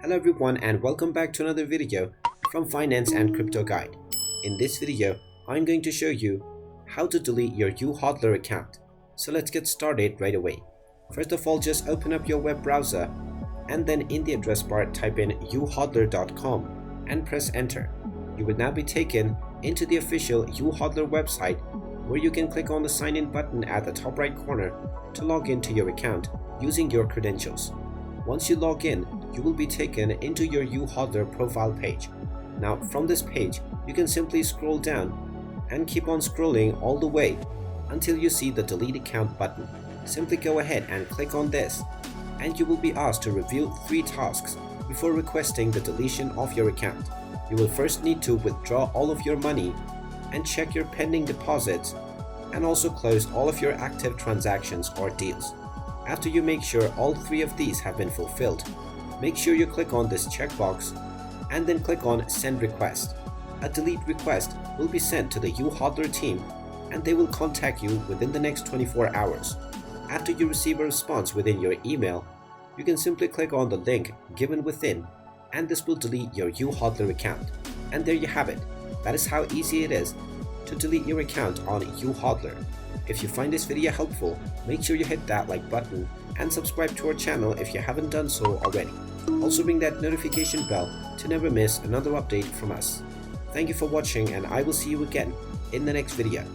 Hello everyone and welcome back to another video from Finance and Crypto Guide. In this video, I'm going to show you how to delete your Youhodler account. So let's get started right away. First of all, just open up your web browser and then in the address bar type in youhodler.com and press enter. You will now be taken into the official Youhodler website where you can click on the sign in button at the top right corner to log into your account using your credentials. Once you log in, you will be taken into your Youholder profile page. Now from this page, you can simply scroll down and keep on scrolling all the way until you see the delete account button. Simply go ahead and click on this and you will be asked to review 3 tasks before requesting the deletion of your account. You will first need to withdraw all of your money and check your pending deposits and also close all of your active transactions or deals. After you make sure all 3 of these have been fulfilled, make sure you click on this checkbox and then click on Send Request. A delete request will be sent to the Youholder team and they will contact you within the next 24 hours. After you receive a response within your email, you can simply click on the link given within and this will delete your Youholder account. And there you have it. That is how easy it is to delete your account on Youhodler. If you find this video helpful, make sure you hit that like button and subscribe to our channel if you haven't done so already. Also ring that notification bell to never miss another update from us. Thank you for watching and I will see you again in the next video.